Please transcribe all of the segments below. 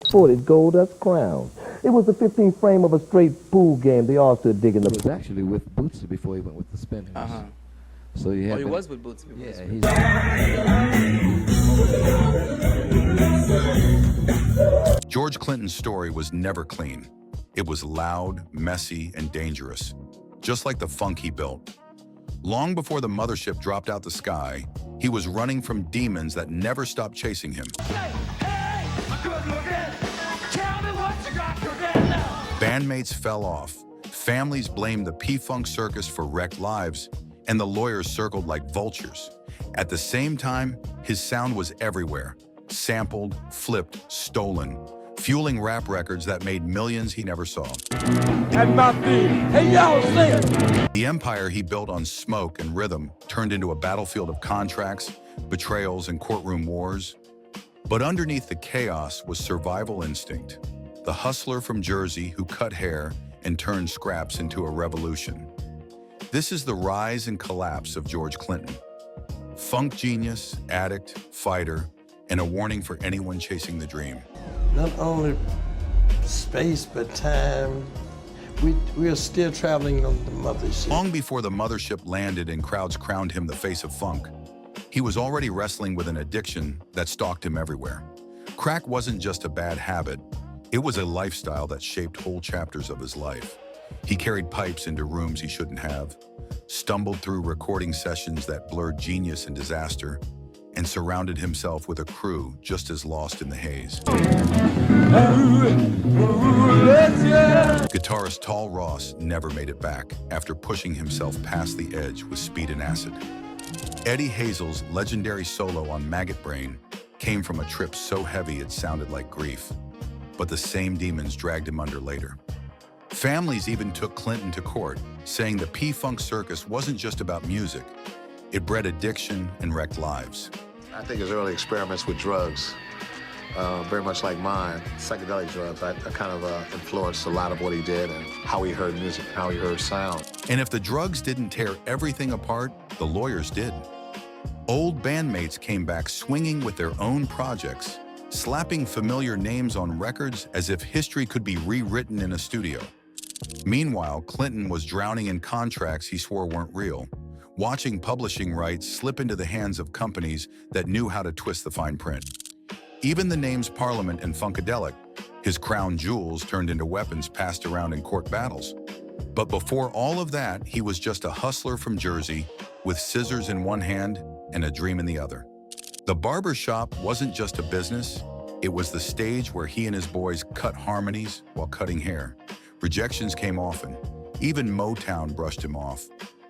sported gold dust crowns. It was the 15th frame of a straight pool game. They all stood digging the... He was actually with Bootsy before he went with the Spinners. So he had he was with Bootsy. Yeah, George Clinton's story was never clean. It was loud, messy, and dangerous, just like the funk he built. Long before the mothership dropped out the sky, he was running from demons that never stopped chasing him. Bandmates fell off, families blamed the P-Funk circus for wrecked lives, and the lawyers circled like vultures. At the same time, his sound was everywhere, sampled, flipped, stolen, fueling rap records that made millions he never saw. The empire he built on smoke and rhythm turned into a battlefield of contracts, betrayals, and courtroom wars. But underneath the chaos was survival instinct, the hustler from Jersey who cut hair and turned scraps into a revolution. This is the rise and collapse of George Clinton. Funk genius, addict, fighter, and a warning for anyone chasing the dream. Not only space, but time. We are still traveling on the mothership. Long before the mothership landed and crowds crowned him the face of funk, he was already wrestling with an addiction that stalked him everywhere. Crack wasn't just a bad habit, it was a lifestyle that shaped whole chapters of his life. He carried pipes into rooms he shouldn't have, stumbled through recording sessions that blurred genius and disaster, and surrounded himself with a crew just as lost in the haze. Guitarist Tall Ross never made it back after pushing himself past the edge with speed and acid. Eddie Hazel's legendary solo on Maggot Brain came from a trip so heavy it sounded like grief, but the same demons dragged him under later. Families even took Clinton to court, saying the P-Funk circus wasn't just about music. It bred addiction and wrecked lives. I think his early experiments with drugs, very much like mine, psychedelic drugs, I kind of influenced a lot of what he did and how he heard music, how he heard sound. And if the drugs didn't tear everything apart, the lawyers did. Old bandmates came back swinging with their own projects, slapping familiar names on records as if history could be rewritten in a studio. Meanwhile, Clinton was drowning in contracts he swore weren't real, watching publishing rights slip into the hands of companies that knew how to twist the fine print. Even the names Parliament and Funkadelic, his crown jewels, turned into weapons passed around in court battles. But before all of that, he was just a hustler from Jersey with scissors in one hand and a dream in the other. The barber shop wasn't just a business, it was the stage where he and his boys cut harmonies while cutting hair. Rejections came often. Even Motown brushed him off.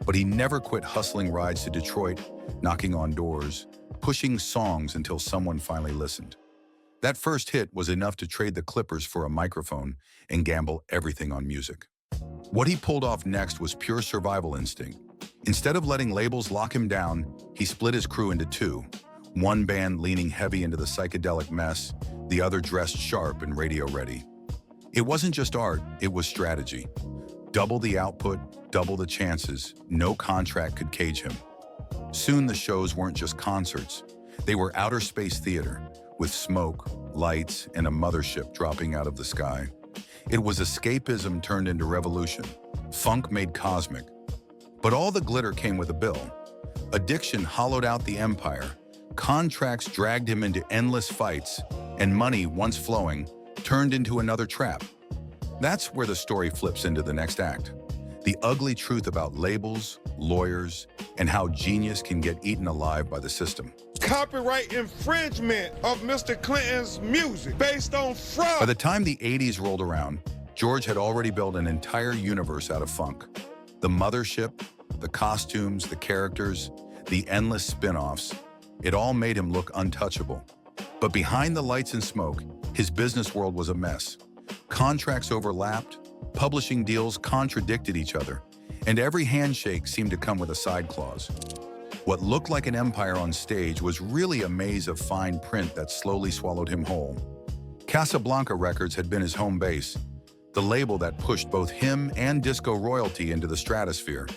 But he never quit hustling rides to Detroit, knocking on doors, pushing songs until someone finally listened. That first hit was enough to trade the Clippers for a microphone and gamble everything on music. What he pulled off next was pure survival instinct. Instead of letting labels lock him down, he split his crew into two. One band leaning heavy into the psychedelic mess, the other dressed sharp and radio ready. It wasn't just art, it was strategy. Double the output, double the chances, no contract could cage him. Soon the shows weren't just concerts, they were outer space theater, with smoke, lights, and a mothership dropping out of the sky. It was escapism turned into revolution, funk made cosmic. But all the glitter came with a bill. Addiction hollowed out the empire, contracts dragged him into endless fights, and money, once flowing, turned into another trap. That's where the story flips into the next act. The ugly truth about labels, lawyers, and how genius can get eaten alive by the system. Copyright infringement of Mr. Clinton's music based on fraud. By the time the 80s rolled around, George had already built an entire universe out of funk. The mothership, the costumes, the characters, the endless spin-offs, it all made him look untouchable. But behind the lights and smoke, his business world was a mess. Contracts overlapped, publishing deals contradicted each other, and every handshake seemed to come with a side clause. What looked like an empire on stage was really a maze of fine print that slowly swallowed him whole. Casablanca Records had been his home base, the label that pushed both him and disco royalty into the stratosphere.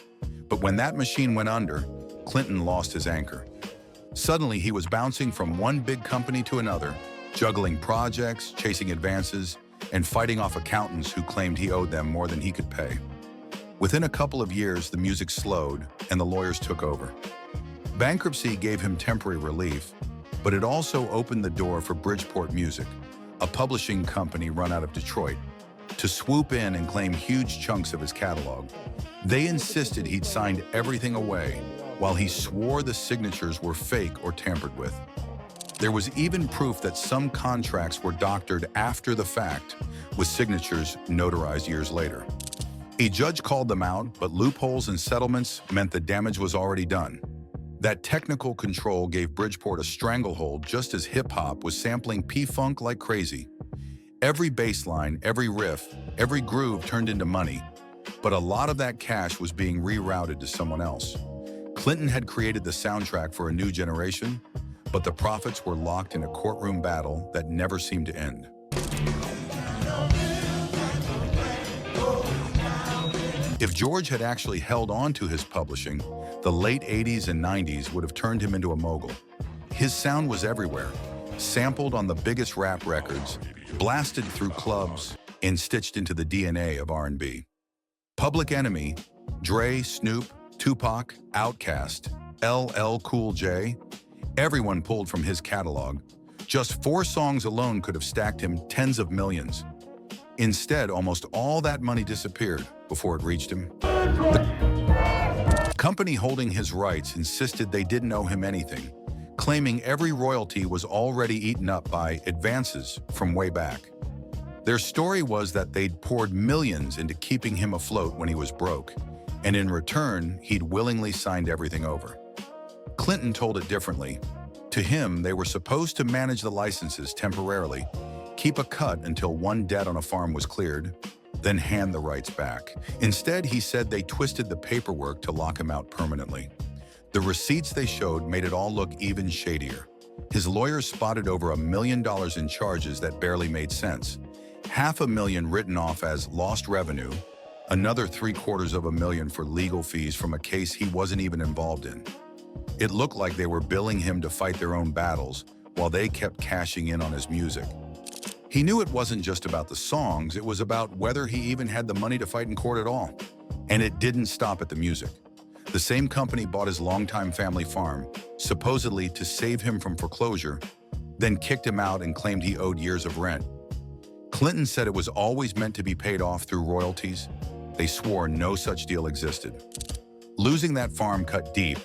But when that machine went under, Clinton lost his anchor. Suddenly, he was bouncing from one big company to another, juggling projects, chasing advances, and fighting off accountants who claimed he owed them more than he could pay. Within a couple of years, the music slowed and the lawyers took over. Bankruptcy gave him temporary relief, but it also opened the door for Bridgeport Music, a publishing company run out of Detroit, to swoop in and claim huge chunks of his catalog. They insisted he'd signed everything away, while he swore the signatures were fake or tampered with. There was even proof that some contracts were doctored after the fact, with signatures notarized years later. A judge called them out, but loopholes and settlements meant the damage was already done. That technical control gave Bridgeport a stranglehold just as hip-hop was sampling P-Funk like crazy. Every bass line, every riff, every groove turned into money, but a lot of that cash was being rerouted to someone else. Clinton had created the soundtrack for a new generation, but the profits were locked in a courtroom battle that never seemed to end. If George had actually held on to his publishing, the late 80s and 90s would have turned him into a mogul. His sound was everywhere, sampled on the biggest rap records, blasted through clubs, and stitched into the DNA of R&B. Public Enemy, Dre, Snoop, Tupac, Outkast, LL Cool J, everyone pulled from his catalog. Just 4 songs alone could have stacked him tens of millions. Instead, almost all that money disappeared before it reached him. The company holding his rights insisted they didn't owe him anything, claiming every royalty was already eaten up by advances from way back. Their story was that they'd poured millions into keeping him afloat when he was broke, and in return, he'd willingly signed everything over. Clinton told it differently. To him, they were supposed to manage the licenses temporarily, keep a cut until one debt on a farm was cleared, then hand the rights back. Instead, he said they twisted the paperwork to lock him out permanently. The receipts they showed made it all look even shadier. His lawyers spotted over $1 million in charges that barely made sense. $500,000 written off as lost revenue, another $750,000 for legal fees from a case he wasn't even involved in. It looked like they were billing him to fight their own battles while they kept cashing in on his music. He knew it wasn't just about the songs, it was about whether he even had the money to fight in court at all. And it didn't stop at the music. The same company bought his longtime family farm, supposedly to save him from foreclosure, then kicked him out and claimed he owed years of rent. Clinton said it was always meant to be paid off through royalties. They swore no such deal existed. Losing that farm cut deep.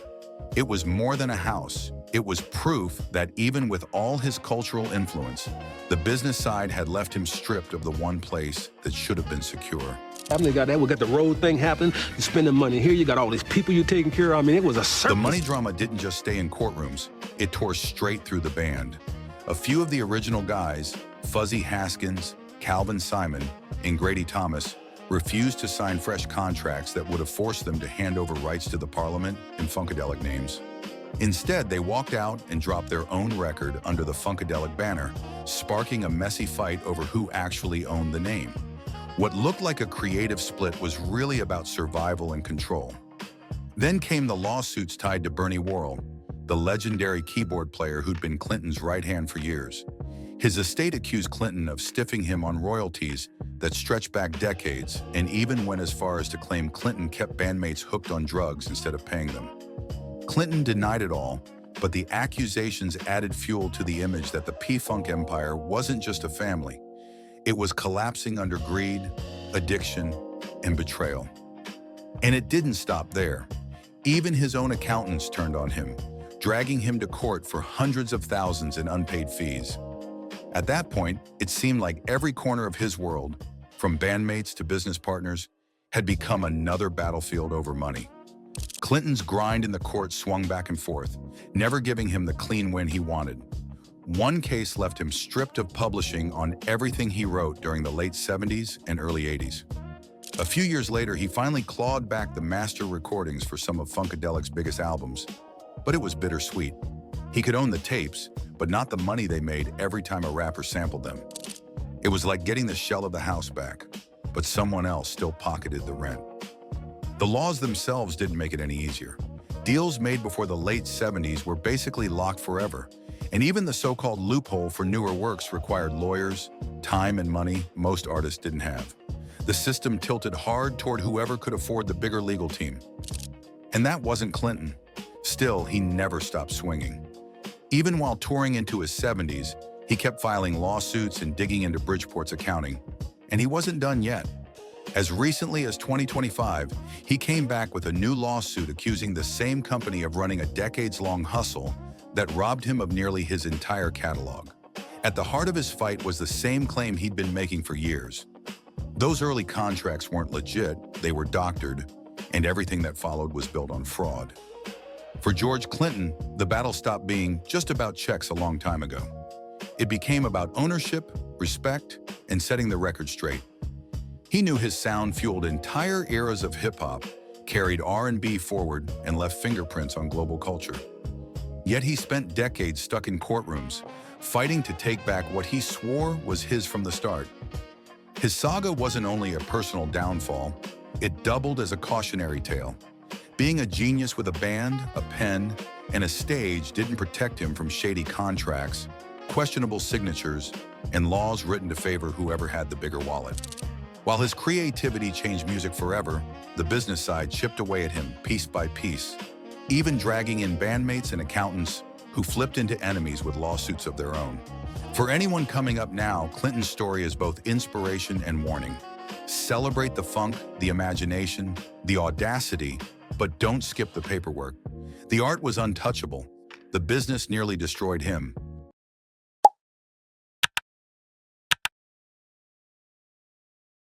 It was more than a house. It was proof that even with all his cultural influence, the business side had left him stripped of the one place that should have been secure. We got the road thing happening, you're spending money here, you got all these people you're taking care of. I mean, it was a circus. The money drama didn't just stay in courtrooms, it tore straight through the band. A few of the original guys, Fuzzy Haskins, Calvin Simon, and Grady Thomas, refused to sign fresh contracts that would have forced them to hand over rights to the Parliament and Funkadelic names. Instead, they walked out and dropped their own record under the Funkadelic banner, sparking a messy fight over who actually owned the name. What looked like a creative split was really about survival and control. Then came the lawsuits tied to Bernie Worrell, the legendary keyboard player who'd been Clinton's right hand for years. His estate accused Clinton of stiffing him on royalties that stretched back decades and even went as far as to claim Clinton kept bandmates hooked on drugs instead of paying them. Clinton denied it all, but the accusations added fuel to the image that the P-Funk empire wasn't just a family. It was collapsing under greed, addiction, and betrayal. And it didn't stop there. Even his own accountants turned on him, dragging him to court for hundreds of thousands in unpaid fees. At that point, it seemed like every corner of his world, from bandmates to business partners, had become another battlefield over money. Clinton's grind in the courts swung back and forth, never giving him the clean win he wanted. One case left him stripped of publishing on everything he wrote during the late 70s and early 80s. A few years later, he finally clawed back the master recordings for some of Funkadelic's biggest albums, but it was bittersweet. He could own the tapes, but not the money they made every time a rapper sampled them. It was like getting the shell of the house back, but someone else still pocketed the rent. The laws themselves didn't make it any easier. Deals made before the late 70s were basically locked forever, And even the so-called loophole for newer works required lawyers, time and money most artists didn't have. The system tilted hard toward whoever could afford the bigger legal team. And that wasn't Clinton. Still, he never stopped swinging. Even while touring into his 70s, he kept filing lawsuits and digging into Bridgeport's accounting. And he wasn't done yet. As recently as 2025, he came back with a new lawsuit accusing the same company of running a decades-long hustle that robbed him of nearly his entire catalog. At the heart of his fight was the same claim he'd been making for years. Those early contracts weren't legit, they were doctored, and everything that followed was built on fraud. For George Clinton, the battle stopped being just about checks a long time ago. It became about ownership, respect, and setting the record straight. He knew his sound fueled entire eras of hip-hop, carried R&B forward, and left fingerprints on global culture. Yet he spent decades stuck in courtrooms, fighting to take back what he swore was his from the start. His saga wasn't only a personal downfall, it doubled as a cautionary tale. Being a genius with a band, a pen, and a stage didn't protect him from shady contracts, questionable signatures, and laws written to favor whoever had the bigger wallet. While his creativity changed music forever, the business side chipped away at him piece by piece, even dragging in bandmates and accountants who flipped into enemies with lawsuits of their own. For anyone coming up now, Clinton's story is both inspiration and warning. Celebrate the funk, the imagination, the audacity, but don't skip the paperwork. The art was untouchable. The business nearly destroyed him,